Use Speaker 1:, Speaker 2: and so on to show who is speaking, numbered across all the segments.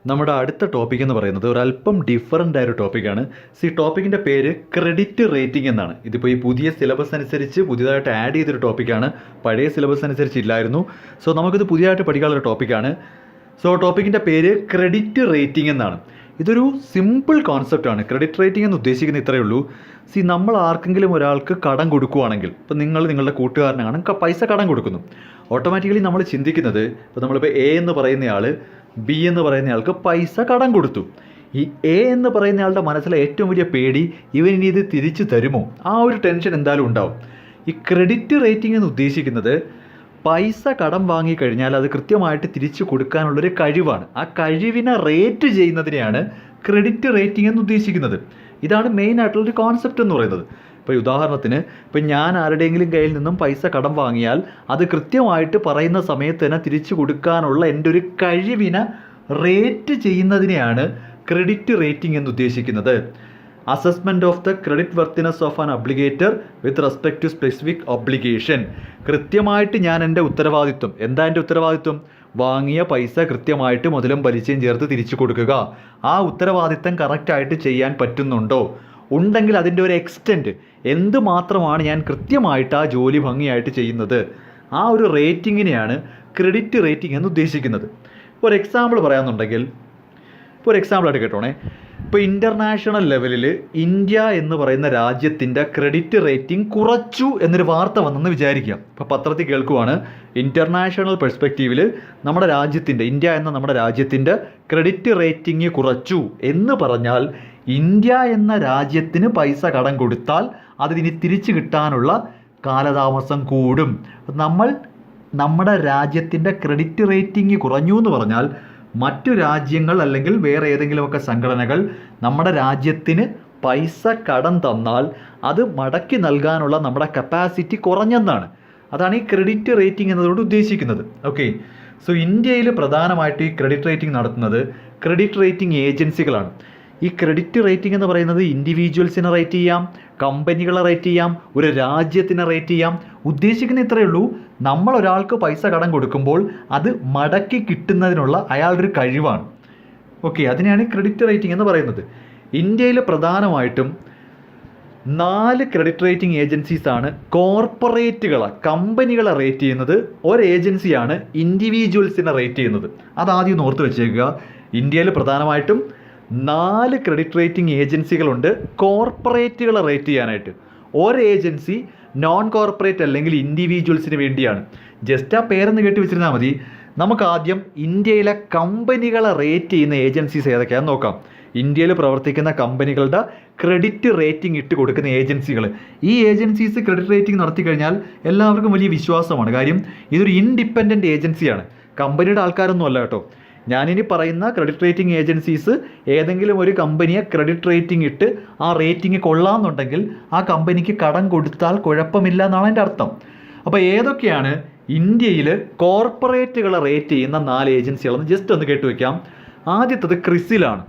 Speaker 1: നമ്മുടെ അടുത്ത ടോപ്പിക് എന്ന് പറയുന്നത് ഒരല്പം ഡിഫറൻ്റ് ആയൊരു ടോപ്പിക്കാണ്. ടോപ്പിക്കിൻ്റെ പേര് ക്രെഡിറ്റ് റേറ്റിംഗ് എന്നാണ്. ഇതിപ്പോൾ ഈ പുതിയ സിലബസ് അനുസരിച്ച് പുതിയതായിട്ട് ആഡ് ചെയ്തൊരു ടോപ്പിക്കാണ്. പഴയ സിലബസ് അനുസരിച്ച് ഇല്ലായിരുന്നു. നമുക്കിത് പുതിയതായിട്ട് പഠിക്കാനുള്ള ടോപ്പിക്കാണ്. ടോപ്പിക്കിൻ്റെ പേര് ക്രെഡിറ്റ് റേറ്റിംഗ് എന്നാണ്. ഇതൊരു സിമ്പിൾ കോൺസെപ്റ്റാണ്. ക്രെഡിറ്റ് റേറ്റിംഗ് എന്ന് ഉദ്ദേശിക്കുന്നത് ഇത്രയേ ഉള്ളൂ. നമ്മൾ ആർക്കെങ്കിലും ഒരാൾക്ക് കടം കൊടുക്കുകയാണെങ്കിൽ, ഇപ്പോൾ നിങ്ങളുടെ കൂട്ടുകാരനാണ് പൈസ കടം കൊടുക്കുന്നു, ഓട്ടോമാറ്റിക്കലി നമ്മൾ ചിന്തിക്കുന്നത്, ഇപ്പോൾ നമ്മളിപ്പോൾ എ എന്ന് പറയുന്നയാൾ ബി എന്ന് പറയുന്നയാൾക്ക് പൈസ കടം കൊടുത്തു. ഈ എ എന്ന് പറയുന്നയാളുടെ മനസ്സിലെ ഏറ്റവും വലിയ പേടി, ഇവൻ ഇനി ഇത് തിരിച്ചു തരുമോ, ആ ഒരു ടെൻഷൻ എന്തായാലും ഉണ്ടാവും. ഈ ക്രെഡിറ്റ് റേറ്റിംഗ് എന്ന് ഉദ്ദേശിക്കുന്നത് പൈസ കടം വാങ്ങിക്കഴിഞ്ഞാൽ അത് കൃത്യമായിട്ട് തിരിച്ചു കൊടുക്കാനുള്ളൊരു കഴിവാണ്. ആ കഴിവിനെ റേറ്റ് ചെയ്യുന്നതിനെയാണ് ക്രെഡിറ്റ് റേറ്റിംഗ് എന്ന് ഉദ്ദേശിക്കുന്നത്. ഇതാണ് മെയിൻ ആയിട്ടുള്ളൊരു കോൺസെപ്റ്റ് എന്ന് പറയുന്നത്. ഇപ്പോൾ ഉദാഹരണത്തിന്, ഞാൻ ആരുടെയെങ്കിലും കയ്യിൽ നിന്നും പൈസ കടം വാങ്ങിയാൽ അത് കൃത്യമായിട്ട് പറയുന്ന സമയത്ത് തന്നെ തിരിച്ചു കൊടുക്കാനുള്ള എൻ്റെ ഒരു കഴിവിനെ റേറ്റ് ചെയ്യുന്നതിനെയാണ് ക്രെഡിറ്റ് റേറ്റിംഗ് എന്ന് ഉദ്ദേശിക്കുന്നത്. Assessment of the credit worthiness of an obligator with respect to specific obligation. കൃത്യമായിട്ട് ഞാൻ എൻ്റെ ഉത്തരവാദിത്വം, എന്താ എൻ്റെ ഉത്തരവാദിത്വം? വാങ്ങിയ പൈസ കൃത്യമായിട്ട് മുതലും പലിശയും ചേർത്ത് തിരിച്ചു കൊടുക്കുക. ആ ഉത്തരവാദിത്തം കറക്റ്റായിട്ട് ചെയ്യാൻ പറ്റുന്നുണ്ടോ? ഉണ്ടെങ്കിൽ അതിൻ്റെ ഒരു എക്സ്റ്റെൻറ്റ് എന്തുമാത്രമാണ് ഞാൻ കൃത്യമായിട്ട് ആ ജോലി ഭംഗിയായിട്ട് ചെയ്യുന്നത്, ആ ഒരു റേറ്റിങ്ങിനെയാണ് ക്രെഡിറ്റ് റേറ്റിംഗ് എന്ന് ഉദ്ദേശിക്കുന്നത്. ഇപ്പോൾ ഒരു എക്സാമ്പിൾ പറയാമെന്നുണ്ടെങ്കിൽ, ഇപ്പോൾ ഒരു എക്സാമ്പിളായിട്ട് കേട്ടോണേ. ഇപ്പോൾ ഇൻ്റർനാഷണൽ ലെവലിൽ ഇന്ത്യ എന്ന് പറയുന്ന രാജ്യത്തിൻ്റെ ക്രെഡിറ്റ് റേറ്റിംഗ് കുറച്ചു എന്നൊരു വാർത്ത വന്നെന്ന് വിചാരിക്കുക. ഇപ്പോൾ പത്രത്തിൽ കേൾക്കുവാണ്, ഇൻ്റർനാഷണൽ പെർസ്പെക്റ്റീവിൽ നമ്മുടെ രാജ്യത്തിൻ്റെ, ഇന്ത്യ എന്ന നമ്മുടെ രാജ്യത്തിൻ്റെ ക്രെഡിറ്റ് റേറ്റിംഗ് കുറച്ചു എന്ന് പറഞ്ഞാൽ ഇന്ത്യ എന്ന രാജ്യത്തിന് പൈസ കടം കൊടുത്താൽ അതിനി തിരിച്ചു കിട്ടാനുള്ള കാലതാമസം കൂടും. നമ്മുടെ രാജ്യത്തിൻ്റെ ക്രെഡിറ്റ് റേറ്റിംഗ് കുറഞ്ഞു എന്ന് പറഞ്ഞാൽ മറ്റു രാജ്യങ്ങൾ അല്ലെങ്കിൽ വേറെ ഏതെങ്കിലുമൊക്കെ സംഘടനകൾ നമ്മുടെ രാജ്യത്തിന് പൈസ കടം തന്നാൽ അത് മടക്കി നൽകാനുള്ള നമ്മുടെ കപ്പാസിറ്റി കുറഞ്ഞെന്നാണ്. അതാണ് ഈ ക്രെഡിറ്റ് റേറ്റിംഗ് എന്നതുകൊണ്ട് ഉദ്ദേശിക്കുന്നത്. ഓക്കെ, ഇന്ത്യയിൽ പ്രധാനമായിട്ട് ഈ ക്രെഡിറ്റ് റേറ്റിംഗ് നടത്തുന്നത് ക്രെഡിറ്റ് റേറ്റിംഗ് ഏജൻസികളാണ്. ഈ ക്രെഡിറ്റ് റേറ്റിംഗ് എന്ന് പറയുന്നത് ഇൻഡിവിജ്വൽസിനെ റേറ്റ് ചെയ്യാം, കമ്പനികളെ റേറ്റ് ചെയ്യാം, ഒരു രാജ്യത്തിനെ റേറ്റ് ചെയ്യാം. ഉദ്ദേശിക്കുന്ന ഇത്രയേ ഉള്ളൂ, നമ്മൾ ഒരാൾക്ക് പൈസ കടം കൊടുക്കുമ്പോൾ അത് മടക്കി കിട്ടുന്നതിനുള്ള അയാളുടെ ഒരു കഴിവാണ്. ഓക്കെ, അതിനെയാണ് ക്രെഡിറ്റ് റേറ്റിംഗ് എന്ന് പറയുന്നത്. ഇന്ത്യയിൽ പ്രധാനമായിട്ടും 4 ക്രെഡിറ്റ് റേറ്റിംഗ് ഏജൻസീസാണ് കോർപ്പറേറ്റുകളെ, കമ്പനികളെ റേറ്റ് ചെയ്യുന്നത്. ഒരു ഏജൻസിയാണ് ഇൻഡിവിജ്വൽസിനെ റേറ്റ് ചെയ്യുന്നത്. അതാദ്യം ഓർത്ത് വെച്ചേക്കുക. ഇന്ത്യയിൽ പ്രധാനമായിട്ടും 4 ക്രെഡിറ്റ് റേറ്റിംഗ് ഏജൻസികളുണ്ട് കോർപ്പറേറ്റുകളെ റേറ്റ് ചെയ്യാനായിട്ട്. ഒരു ഏജൻസി നോൺ കോർപ്പറേറ്റ് അല്ലെങ്കിൽ ഇൻഡിവിജ്വൽസിന് വേണ്ടിയാണ്. ജസ്റ്റ് ആ പേരെന്ന് കേട്ട് വെച്ചിരുന്നാൽ മതി. നമുക്ക് ആദ്യം ഇന്ത്യയിലെ കമ്പനികളെ റേറ്റ് ചെയ്യുന്ന ഏജൻസീസ് ഏതൊക്കെയാണെന്ന് നോക്കാം. ഇന്ത്യയിൽ പ്രവർത്തിക്കുന്ന കമ്പനികളുടെ ക്രെഡിറ്റ് റേറ്റിംഗ് ഇട്ട് കൊടുക്കുന്ന ഏജൻസികൾ. ഈ ഏജൻസീസ് ക്രെഡിറ്റ് റേറ്റിംഗ് നടത്തി കഴിഞ്ഞാൽ എല്ലാവർക്കും വലിയ വിശ്വാസമാണ്. കാര്യം ഇതൊരു ഇൻഡിപെൻഡൻറ്റ് ഏജൻസിയാണ്, കമ്പനിയുടെ ആൾക്കാരൊന്നും അല്ല കേട്ടോ. ഞാനിനി പറയുന്ന ക്രെഡിറ്റ് റേറ്റിംഗ് ഏജൻസീസ് ഏതെങ്കിലും ഒരു കമ്പനിയെ ക്രെഡിറ്റ് റേറ്റിംഗ് ഇട്ട് ആ റേറ്റിംഗ് കൊള്ളാമെന്നുണ്ടെങ്കിൽ ആ കമ്പനിക്ക് കടം കൊടുത്താൽ കുഴപ്പമില്ല എന്നാണ് എൻ്റെ അർത്ഥം. അപ്പോൾ ഏതൊക്കെയാണ് ഇന്ത്യയിൽ കോർപ്പറേറ്റുകളെ റേറ്റ് ചെയ്യുന്ന 4 ഏജൻസികളെന്ന് ജസ്റ്റ് ഒന്ന് കേട്ട് വയ്ക്കാം. ആദ്യത്തത് ക്രിസിലാണ്,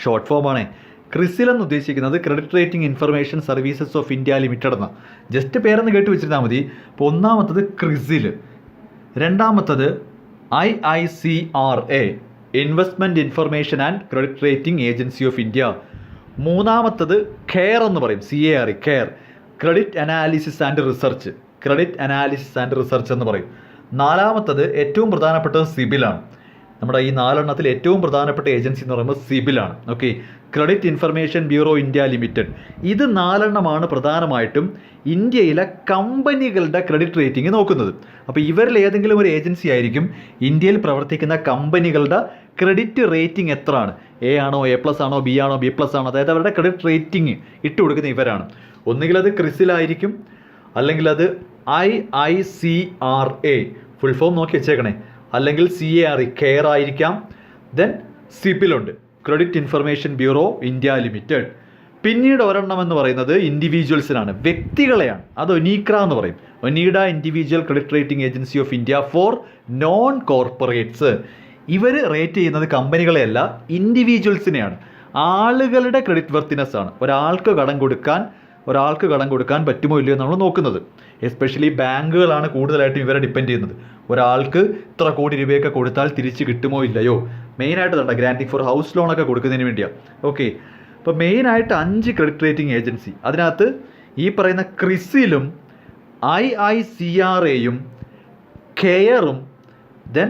Speaker 1: ഷോർട്ട് ഫോമാണേ. ക്രിസിൽ എന്ന് ഉദ്ദേശിക്കുന്നത് credit rating information services of India limited എന്ന ജസ്റ്റ് പേരെന്ന് കേട്ട് വെച്ചിരുന്നാൽ മതി. അപ്പോൾ ഒന്നാമത്തത് ക്രിസിൽ, രണ്ടാമത്തത് IICRA, investment information and credit rating agency of India. മൂന്നാമത്തത് കെയർ എന്ന് പറയും, CARE, care, credit analysis and research, credit analysis and research എന്ന് പറയും. നാലാമത്തത് ഏറ്റവും പ്രധാനപ്പെട്ടത് സിബിലാണ്. നമ്മുടെ ഈ 4 ഏറ്റവും പ്രധാനപ്പെട്ട ഏജൻസി എന്ന് പറയുമ്പോൾ സിബിലാണ്. Okay, credit information bureau India limited. ഇത് 4 പ്രധാനമായിട്ടും ഇന്ത്യയിലെ കമ്പനികളുടെ ക്രെഡിറ്റ് റേറ്റിംഗ് നോക്കുന്നത്. അപ്പോൾ ഇവരിൽ ഏതെങ്കിലും ഒരു ഏജൻസി ആയിരിക്കും ഇന്ത്യയിൽ പ്രവർത്തിക്കുന്ന കമ്പനികളുടെ ക്രെഡിറ്റ് റേറ്റിംഗ് എത്രയാണ്, A ആണോ, A+ ആണോ, B ആണോ, B+ ആണോ, അതായത് അവരുടെ ക്രെഡിറ്റ് റേറ്റിംഗ് ഇട്ട് കൊടുക്കുന്ന ഇവരാണ്. ഒന്നുകിൽ അത് ക്രിസിലായിരിക്കും, അല്ലെങ്കിൽ അത് IICRA, ഫുൾ ഫോം നോക്കി വെച്ചേക്കണേ, അല്ലെങ്കിൽ CARE, കെയർ ആയിരിക്കാം. ദെൻ സിബിലുണ്ട്, credit information bureau India limited. പിന്നീട് ഒരെണ്ണം എന്ന് പറയുന്നത് ഇൻഡിവിജ്വൽസിനാണ്, വ്യക്തികളെയാണ്. അത് ഒനീക്ര എന്ന് പറയും, Onida individual credit rating agency of India for non corporates. ഇവർ റേറ്റ് ചെയ്യുന്നത് കമ്പനികളെയല്ല, ഇൻഡിവിജ്വൽസിനെയാണ്. ആളുകളുടെ ക്രെഡിറ്റ് വർത്തിനെസ് ആണ്. ഒരാൾക്ക് കടം കൊടുക്കാൻ പറ്റുമോ ഇല്ലയോ നമ്മൾ നോക്കുന്നത്. എസ്പെഷ്യലി ബാങ്കുകളാണ് കൂടുതലായിട്ടും ഇവരെ ഡിപ്പെൻഡ് ചെയ്യുന്നത്. ഒരാൾക്ക് ഇത്ര കോടി രൂപയൊക്കെ കൊടുത്താൽ തിരിച്ച് കിട്ടുമോ ഇല്ലയോ, മെയിനായിട്ട് തന്നെ ഗ്രാൻഡിങ് ഫോർ ഹൗസ് ലോണൊക്കെ കൊടുക്കുന്നതിന് വേണ്ടിയാണ്. ഓക്കെ, അപ്പോൾ മെയിനായിട്ട് 5 ക്രെഡിറ്റ് റേറ്റിംഗ് ഏജൻസി, അതിനകത്ത് ഈ പറയുന്ന ക്രിസിലും IICRAയും കെയറും ദെൻ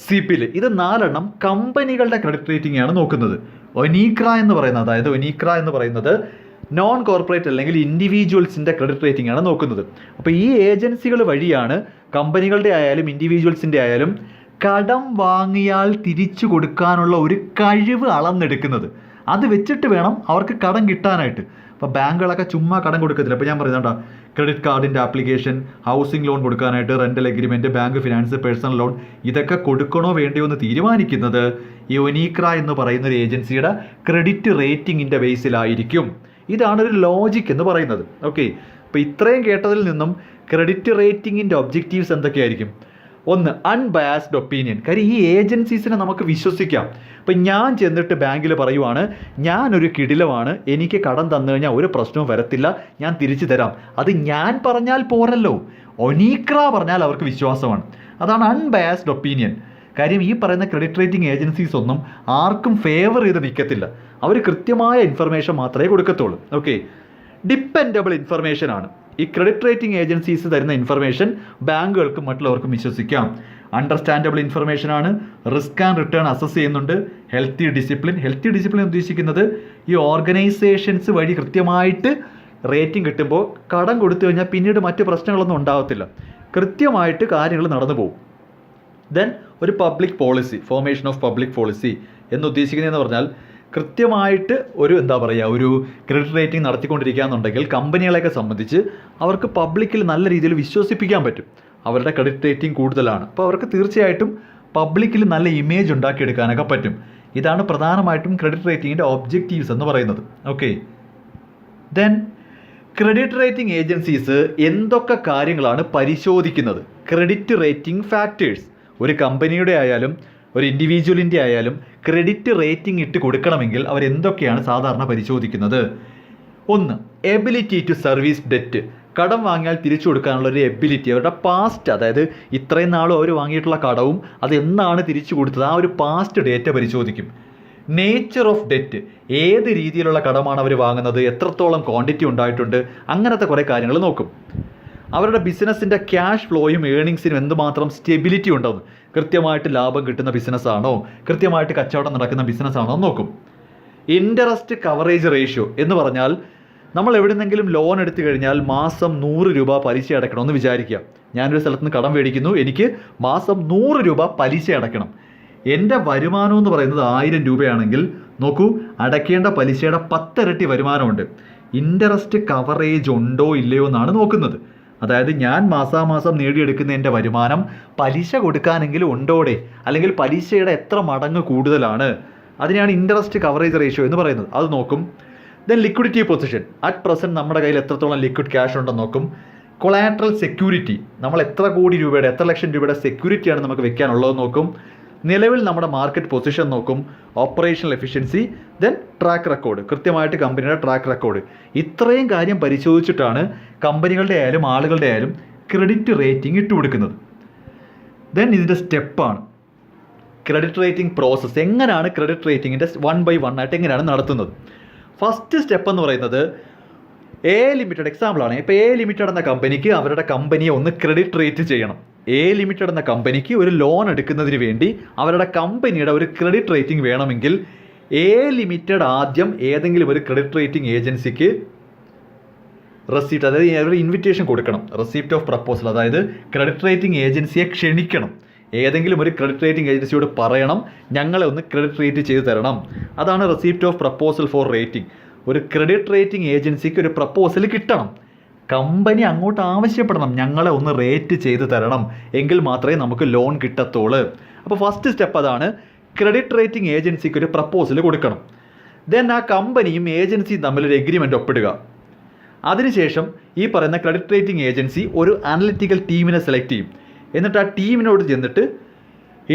Speaker 1: സിപിൽ, ഇത് 4 കമ്പനികളുടെ ക്രെഡിറ്റ് റേറ്റിംഗ് ആണ് നോക്കുന്നത്. ഒനീക്ര എന്ന് പറയുന്നത്, അതായത് ഒനീക്ര എന്ന് പറയുന്നത് നോൺ കോർപ്പറേറ്റ് അല്ലെങ്കിൽ ഇൻഡിവിജ്വൽസിൻ്റെ ക്രെഡിറ്റ് റേറ്റിംഗ് ആണ് നോക്കുന്നത്. അപ്പോൾ ഈ ഏജൻസികൾ വഴിയാണ് കമ്പനികളുടെ ആയാലും ഇൻഡിവിജ്വൽസിൻ്റെ ആയാലും കടം വാങ്ങിയാൽ തിരിച്ചു കൊടുക്കാനുള്ള ഒരു കഴിവ് അളന്നെടുക്കുന്നത്. അത് വെച്ചിട്ട് വേണം അവർക്ക് കടം കിട്ടാനായിട്ട്. അപ്പോൾ ബാങ്കുകളൊക്കെ ചുമ്മാ കടം കൊടുക്കത്തില്ല. അപ്പോൾ ഞാൻ പറയുന്നുണ്ടോ, ക്രെഡിറ്റ് കാർഡിൻ്റെ ആപ്ലിക്കേഷൻ, ഹൗസിംഗ് ലോൺ കൊടുക്കാനായിട്ട്, rental agreement, bank finance, personal loan, ഇതൊക്കെ കൊടുക്കണോ വേണ്ടിയോ എന്ന് തീരുമാനിക്കുന്നത് ഈ ഒനീക്ര എന്ന് പറയുന്ന ഒരു ഏജൻസിയുടെ ക്രെഡിറ്റ് റേറ്റിംഗിൻ്റെ ബേസിലായിരിക്കും. ഇതാണ് ഒരു ലോജിക് എന്ന് പറയുന്നത്. ഓക്കെ, അപ്പോൾ ഇത്രയും കേട്ടതിൽ നിന്നും ക്രെഡിറ്റ് റേറ്റിംഗിൻ്റെ ഒബ്ജക്റ്റീവ്സ് എന്തൊക്കെയായിരിക്കും? ഒന്ന്, അൺബയാസ്ഡ് ഒപ്പീനിയൻ. കാര്യം ഈ ഏജൻസീസിനെ നമുക്ക് വിശ്വസിക്കാം. ഇപ്പം ഞാൻ ചെന്നിട്ട് ബാങ്കിൽ പറയുവാണ്, ഞാനൊരു കിടിലമാണ്, എനിക്ക് കടം തന്നു കഴിഞ്ഞാൽ ഒരു പ്രശ്നവും വരത്തില്ല, ഞാൻ തിരിച്ചു തരാം. അത് ഞാൻ പറഞ്ഞാൽ പോരല്ലോ, ഒനീക്ര പറഞ്ഞാൽ അവർക്ക് വിശ്വാസമാണ്. അതാണ് അൺബയാസ്ഡ് ഒപ്പീനിയൻ. കാര്യം ഈ പറയുന്ന ക്രെഡിറ്റ് റേറ്റിംഗ് ഏജൻസീസ് ഒന്നും ആർക്കും ഫേവർ ചെയ്ത് നിൽക്കത്തില്ല. അവർ കൃത്യമായ ഇൻഫർമേഷൻ മാത്രമേ കൊടുക്കത്തുള്ളൂ. ഓക്കെ, ഡിപ്പെൻഡബിൾ ഇൻഫർമേഷൻ ആണ് ഈ ക്രെഡിറ്റ് റേറ്റിംഗ് ഏജൻസീസ് തരുന്ന ഇൻഫർമേഷൻ. ബാങ്കുകൾക്കും മറ്റുള്ളവർക്കും വിശ്വസിക്കാം. അണ്ടർസ്റ്റാൻഡബിൾ ഇൻഫർമേഷൻ ആണ്. റിസ്ക് ആൻഡ് റിട്ടേൺ അസസ് ചെയ്യുന്നുണ്ട്. ഹെൽത്തി ഡിസിപ്ലിൻ ഉദ്ദേശിക്കുന്നത് ഈ ഓർഗനൈസേഷൻസ് വഴി കൃത്യമായിട്ട് റേറ്റിംഗ് കിട്ടുമ്പോൾ കടം കൊടുത്തു കഴിഞ്ഞാൽ പിന്നീട് മറ്റ് പ്രശ്നങ്ങളൊന്നും ഉണ്ടാകത്തില്ല. കൃത്യമായിട്ട് കാര്യങ്ങൾ നടന്നു പോകും. ദെൻ ഒരു public policy, formation of public policy എന്ന് ഉദ്ദേശിക്കുന്നതെന്ന് പറഞ്ഞാൽ കൃത്യമായിട്ട് ഒരു ഒരു ക്രെഡിറ്റ് റേറ്റിംഗ് നടത്തിക്കൊണ്ടിരിക്കുക എന്നുണ്ടെങ്കിൽ കമ്പനികളെയൊക്കെ സംബന്ധിച്ച് അവർക്ക് പബ്ലിക്കിൽ നല്ല രീതിയിൽ വിശ്വസിപ്പിക്കാൻ പറ്റും. അവരുടെ ക്രെഡിറ്റ് റേറ്റിംഗ് കൂടുതലാണ്. അപ്പോൾ അവർക്ക് തീർച്ചയായിട്ടും പബ്ലിക്കിൽ നല്ല ഇമേജ് ഉണ്ടാക്കിയെടുക്കാനൊക്കെ പറ്റും. ഇതാണ് പ്രധാനമായിട്ടും ക്രെഡിറ്റ് റേറ്റിംഗിൻ്റെ ഒബ്ജക്റ്റീവ്സ് എന്ന് പറയുന്നത്. Okay, then credit rating agencies എന്തൊക്കെ കാര്യങ്ങളാണ് പരിശോധിക്കുന്നത്? Credit rating factors. ഒരു കമ്പനിയുടെ ആയാലും ഒരു ഇൻഡിവിജ്വലിൻ്റെ ആയാലും ക്രെഡിറ്റ് റേറ്റിംഗ് ഇട്ട് കൊടുക്കണമെങ്കിൽ അവരെന്തൊക്കെയാണ് സാധാരണ പരിശോധിക്കുന്നത്? ഒന്ന്, എബിലിറ്റി ടു സർവീസ് ഡെറ്റ്. കടം വാങ്ങിയാൽ തിരിച്ചു കൊടുക്കാനുള്ള ഒരു എബിലിറ്റി, അവരുടെ പാസ്റ്റ്, അതായത് ഇത്രയും നാളും അവർ വാങ്ങിയിട്ടുള്ള കടവും അത് എന്നാണ് തിരിച്ചു കൊടുത്തത്, ആ ഒരു പാസ്റ്റ് ഡേറ്റ പരിശോധിക്കും. നേച്ചർ ഓഫ് ഡെറ്റ്, ഏത് രീതിയിലുള്ള കടമാണ് അവർ വാങ്ങുന്നത്, എത്രത്തോളം ക്വാണ്ടിറ്റി ഉണ്ടായിട്ടുണ്ട്, അങ്ങനത്തെ കുറേ കാര്യങ്ങൾ നോക്കും. അവരുടെ ബിസിനസ്സിൻ്റെ ക്യാഷ് ഫ്ലോയും ഏണിങ്സിനും എന്തുമാത്രം സ്റ്റെബിലിറ്റി ഉണ്ടെന്ന്, കൃത്യമായിട്ട് ലാഭം കിട്ടുന്ന ബിസിനസ്സാണോ, കൃത്യമായിട്ട് കച്ചവടം നടക്കുന്ന ബിസിനസ്സാണോ നോക്കും. ഇൻട്രസ്റ്റ് കവറേജ് റേഷ്യോ എന്ന് പറഞ്ഞാൽ നമ്മൾ എവിടെന്നെങ്കിലും ലോൺ എടുത്തു കഴിഞ്ഞാൽ മാസം 100 രൂപ പലിശ അടയ്ക്കണമെന്ന് വിചാരിക്കുക. ഞാനൊരു സ്ഥലത്ത് നിന്ന് കടം മേടിക്കുന്നു, എനിക്ക് മാസം 100 രൂപ പലിശ അടയ്ക്കണം. എൻ്റെ വരുമാനം എന്ന് പറയുന്നത് 1000 രൂപയാണെങ്കിൽ നോക്കൂ, അടയ്ക്കേണ്ട പലിശയുടെ 10 ഇരട്ടി വരുമാനമുണ്ട്. ഇൻട്രസ്റ്റ് കവറേജ് ഉണ്ടോ ഇല്ലയോ എന്നാണ് നോക്കുന്നത്. അതായത് ഞാൻ മാസാമാസം നേടിയെടുക്കുന്ന എൻ്റെ വരുമാനം പലിശ കൊടുക്കാനെങ്കിലും ഉണ്ടോടെ, അല്ലെങ്കിൽ പലിശയുടെ എത്ര മടങ്ങ് കൂടുതലാണ്, അതിനെയാണ് ഇൻട്രസ്റ്റ് കവറേജ് റേഷ്യോ എന്ന് പറയുന്നത്. അത് നോക്കും. Then liquidity position, at present നമ്മുടെ കയ്യിൽ എത്രത്തോളം ലിക്വിഡ് ക്യാഷ് ഉണ്ടെന്ന് നോക്കും. കൊളാട്രൽ സെക്യൂരിറ്റി, നമ്മൾ എത്ര കോടി രൂപയുടെ, എത്ര ലക്ഷം രൂപയുടെ സെക്യൂരിറ്റിയാണ് നമുക്ക് വെക്കാനുള്ളത് നോക്കും. നിലവിൽ നമ്മുടെ മാർക്കറ്റ് പൊസിഷൻ നോക്കും. Operational efficiency, then track record, കൃത്യമായിട്ട് കമ്പനിയുടെ ട്രാക്ക് റെക്കോർഡ്. ഇത്രയും കാര്യം പരിശോധിച്ചിട്ടാണ് കമ്പനികളുടെ ആയാലും ആളുകളുടെ ആയാലും ക്രെഡിറ്റ് റേറ്റിംഗ് ഇട്ടുകൊടുക്കുന്നത്. ദെൻ ഇതിൻ്റെ സ്റ്റെപ്പാണ് ക്രെഡിറ്റ് റേറ്റിംഗ് പ്രോസസ്സ്. എങ്ങനെയാണ് ക്രെഡിറ്റ് റേറ്റിംഗിൻ്റെ 1 by 1 ആയിട്ട് എങ്ങനെയാണ് നടത്തുന്നത്? ഫസ്റ്റ് സ്റ്റെപ്പ് എന്ന് പറയുന്നത് എ ലിമിറ്റഡ്, എക്സാമ്പിളാണ്. ഇപ്പോൾ എ ലിമിറ്റഡ് എന്ന കമ്പനിക്ക് അവരുടെ കമ്പനിയെ ഒന്ന് ക്രെഡിറ്റ് റേറ്റ് ചെയ്യണം. എ ലിമിറ്റഡ് എന്ന കമ്പനിക്ക് ഒരു ലോൺ എടുക്കുന്നതിന് വേണ്ടി അവരുടെ കമ്പനിയുടെ ഒരു ക്രെഡിറ്റ് റേറ്റിംഗ് വേണമെങ്കിൽ എ ലിമിറ്റഡ് ആദ്യം ഏതെങ്കിലും ഒരു ക്രെഡിറ്റ് റേറ്റിംഗ് ഏജൻസിക്ക് റെസിപ്റ്റ്, അതായത് ഒരു ഇൻവിറ്റേഷൻ കൊടുക്കണം. റെസിപ്റ്റ് ഓഫ് പ്രപ്പോസൽ, അതായത് ക്രെഡിറ്റ് റേറ്റിംഗ് ഏജൻസിയെ ക്ഷണിക്കണം. ഏതെങ്കിലും ഒരു ക്രെഡിറ്റ് റേറ്റിംഗ് ഏജൻസിയോട് പറയണം, ഞങ്ങളെ ഒന്ന് ക്രെഡിറ്റ് റേറ്റ് ചെയ്ത് തരണം. അതാണ് receipt of proposal four rating. ഒരു ക്രെഡിറ്റ് റേറ്റിംഗ് ഏജൻസിക്ക് ഒരു പ്രപ്പോസൽ കിട്ടണം. കമ്പനി അങ്ങോട്ട് ആവശ്യപ്പെടണം, ഞങ്ങളെ ഒന്ന് റേറ്റ് ചെയ്ത് തരണം, എങ്കിൽ മാത്രമേ നമുക്ക് ലോൺ കിട്ടത്തുള്ളൂ. അപ്പോൾ ഫസ്റ്റ് സ്റ്റെപ്പ് അതാണ്, ക്രെഡിറ്റ് റേറ്റിംഗ് ഏജൻസിക്ക് ഒരു പ്രപ്പോസൽ കൊടുക്കണം. ദെൻ ആ കമ്പനിയും ഏജൻസിയും തമ്മിലൊരു എഗ്രിമെൻ്റ് ഒപ്പിടുക. അതിനുശേഷം ഈ പറയുന്ന ക്രെഡിറ്റ് റേറ്റിംഗ് ഏജൻസി ഒരു അനലിറ്റിക്കൽ ടീമിനെ സെലക്ട് ചെയ്യും. എന്നിട്ട് ആ ടീമിനോട് ചെന്നിട്ട്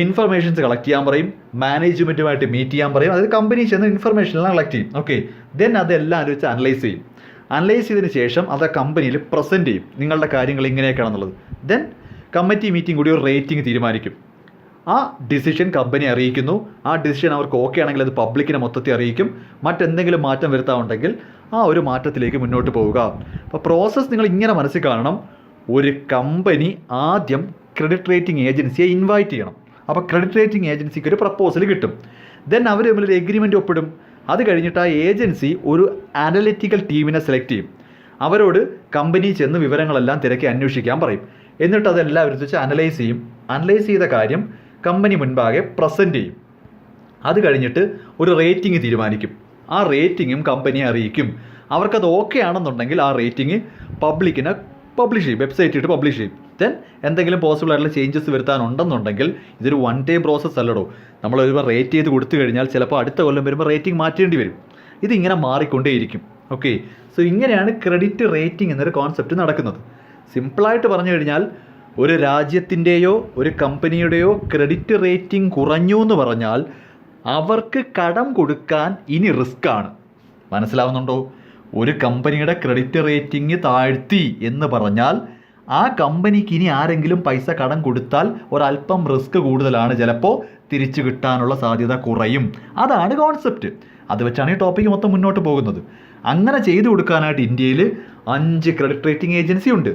Speaker 1: ഇൻഫർമേഷൻസ് കളക്ട് ചെയ്യാൻ പറയും, മാനേജ്മെൻറ്റുമായിട്ട് മീറ്റ് ചെയ്യാൻ പറയും. അതായത് കമ്പനി ചെന്ന് ഇൻഫർമേഷനെല്ലാം കളക്ട് ചെയ്യും. ഓക്കെ, ദെൻ അതെല്ലാം വെച്ച് അനലൈസ് ചെയ്യും. അനലൈസ് ചെയ്തതിന് ശേഷം അത് കമ്പനിയിൽ പ്രസൻറ്റ് ചെയ്യും, നിങ്ങളുടെ കാര്യങ്ങൾ ഇങ്ങനെയൊക്കെയാണെന്നുള്ളത്. ദെൻ കമ്മിറ്റി മീറ്റിംഗ് കൂടി ഒരു റേറ്റിംഗ് തീരുമാനിക്കും. ആ ഡിസിഷൻ കമ്പനി അറിയിക്കുന്നു. ആ ഡിസിഷൻ അവർക്ക് ഓക്കെ ആണെങ്കിൽ അത് പബ്ലിക്കിനെ മൊത്തത്തിൽ അറിയിക്കും. മറ്റെന്തെങ്കിലും മാറ്റം വരുത്താനുണ്ടെങ്കിൽ ആ ഒരു മാറ്റത്തിലേക്ക് മുന്നോട്ട് പോവുക. അപ്പോൾ പ്രോസസ്സ് നിങ്ങൾ ഇങ്ങനെ മനസ്സിൽ കാണണം. ഒരു കമ്പനി ആദ്യം ക്രെഡിറ്റ് റേറ്റിംഗ് ഏജൻസിയെ ഇൻവൈറ്റ് ചെയ്യണം. അപ്പോൾ ക്രെഡിറ്റ് റേറ്റിംഗ് ഏജൻസിക്ക് ഒരു പ്രപ്പോസൽ കിട്ടും. ദെൻ അവർ തമ്മിലൊരു എഗ്രിമെൻ്റ് ഒപ്പിടും. അത് കഴിഞ്ഞിട്ട് ആ ഏജൻസി ഒരു അനലിറ്റിക്കൽ ടീമിനെ സെലക്ട് ചെയ്യും. അവരോട് കമ്പനി ചെന്ന് വിവരങ്ങളെല്ലാം തിരക്കി അന്വേഷിക്കാൻ പറയും. എന്നിട്ട് അതെല്ലാവരും വെച്ച് അനലൈസ് ചെയ്യും. അനലൈസ് ചെയ്ത കാര്യം കമ്പനി മുൻപാകെ പ്രസൻറ്റ് ചെയ്യും. അത് കഴിഞ്ഞിട്ട് ഒരു റേറ്റിംഗ് തീരുമാനിക്കും. ആ റേറ്റിംഗും കമ്പനിയെ അറിയിക്കും. അവർക്കത് ഓക്കെ ആണെന്നുണ്ടെങ്കിൽ ആ റേറ്റിംഗ് പബ്ലിക്കിനെ പബ്ലിഷ് ചെയ്യും, വെബ്സൈറ്റിൽ ഇട്ട് പബ്ലിഷ് ചെയ്യും. ദെൻ എന്തെങ്കിലും പോസിബിൾ ആയിട്ടുള്ള ചേഞ്ചസ് വരുത്താനുണ്ടെന്നുണ്ടെങ്കിൽ ഇതൊരു വൺ ടൈം പ്രോസസ്സ് അല്ലടോ. നമ്മൾ ഒരു റേറ്റ് ചെയ്ത് കൊടുത്തു കഴിഞ്ഞാൽ ചിലപ്പോൾ അടുത്ത കൊല്ലം വരുമ്പോൾ റേറ്റിംഗ് മാറ്റേണ്ടി വരും. ഇതിങ്ങനെ മാറിക്കൊണ്ടേയിരിക്കും. ഓക്കെ, സോ ഇങ്ങനെയാണ് ക്രെഡിറ്റ് റേറ്റിംഗ് എന്നൊരു കോൺസെപ്റ്റ് നടക്കുന്നത്. സിമ്പിളായിട്ട് പറഞ്ഞു കഴിഞ്ഞാൽ ഒരു രാജ്യത്തിൻ്റെയോ ഒരു കമ്പനിയുടെയോ ക്രെഡിറ്റ് റേറ്റിംഗ് കുറഞ്ഞു എന്ന് പറഞ്ഞാൽ അവർക്ക് കടം കൊടുക്കാൻ ഇനി റിസ്ക് ആണ്. മനസ്സിലാവുന്നുണ്ടോ? ഒരു കമ്പനിയുടെ ക്രെഡിറ്റ് റേറ്റിംഗ് താഴ്ത്തി എന്ന് പറഞ്ഞാൽ ആ കമ്പനിക്ക് ഇനി ആരെങ്കിലും പൈസ കടം കൊടുത്താൽ ഒരല്പം റിസ്ക് കൂടുതലാണ്. ചിലപ്പോൾ തിരിച്ചു കിട്ടാനുള്ള സാധ്യത കുറയും. അതാണ് കോൺസെപ്റ്റ്. അത് വെച്ചാണ് ഈ ടോപ്പിക്ക് മൊത്തം മുന്നോട്ട് പോകുന്നത്. അങ്ങനെ ചെയ്തു കൊടുക്കാനായിട്ട് ഇന്ത്യയിൽ 5 ക്രെഡിറ്റ് റേറ്റിംഗ് ഏജൻസി ഉണ്ട്.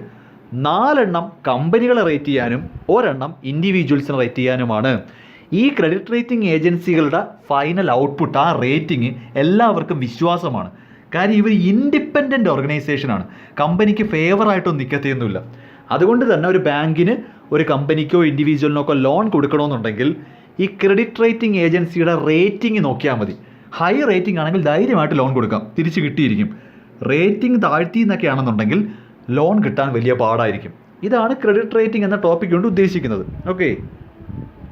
Speaker 1: 4 കമ്പനികളെ റേറ്റ് ചെയ്യാനും 1 ഇൻഡിവിജ്വൽസിനെ റേറ്റ് ചെയ്യാനുമാണ്. ഈ ക്രെഡിറ്റ് റേറ്റിംഗ് ഏജൻസികളുടെ ഫൈനൽ ഔട്ട്പുട്ട്, ആ റേറ്റിംഗ് എല്ലാവർക്കും വിശ്വാസമാണ്. കാര്യം ഇവർ ഇൻഡിപെൻഡൻറ്റ് ഓർഗനൈസേഷനാണ്. കമ്പനിക്ക് ഫേവറായിട്ടൊന്നും നിൽക്കത്തൊന്നുമില്ല. അതുകൊണ്ട് തന്നെ ഒരു ബാങ്കിന് ഒരു കമ്പനിക്കോ ഇൻഡിവിജ്വലിനൊക്കെ ലോൺ കൊടുക്കണമെന്നുണ്ടെങ്കിൽ ഈ ക്രെഡിറ്റ് റേറ്റിംഗ് ഏജൻസിയുടെ റേറ്റിംഗ് നോക്കിയാൽ മതി. ഹൈ റേറ്റിംഗ് ആണെങ്കിൽ ധൈര്യമായിട്ട് ലോൺ കൊടുക്കാം, തിരിച്ച് കിട്ടിയിരിക്കും. റേറ്റിംഗ് താഴ്ത്തി എന്നൊക്കെയാണെന്നുണ്ടെങ്കിൽ ലോൺ കിട്ടാൻ വലിയ പാടായിരിക്കും. ഇതാണ് ക്രെഡിറ്റ് റേറ്റിംഗ് എന്ന ടോപ്പിക് കൊണ്ട് ഉദ്ദേശിക്കുന്നത്. ഓക്കെ.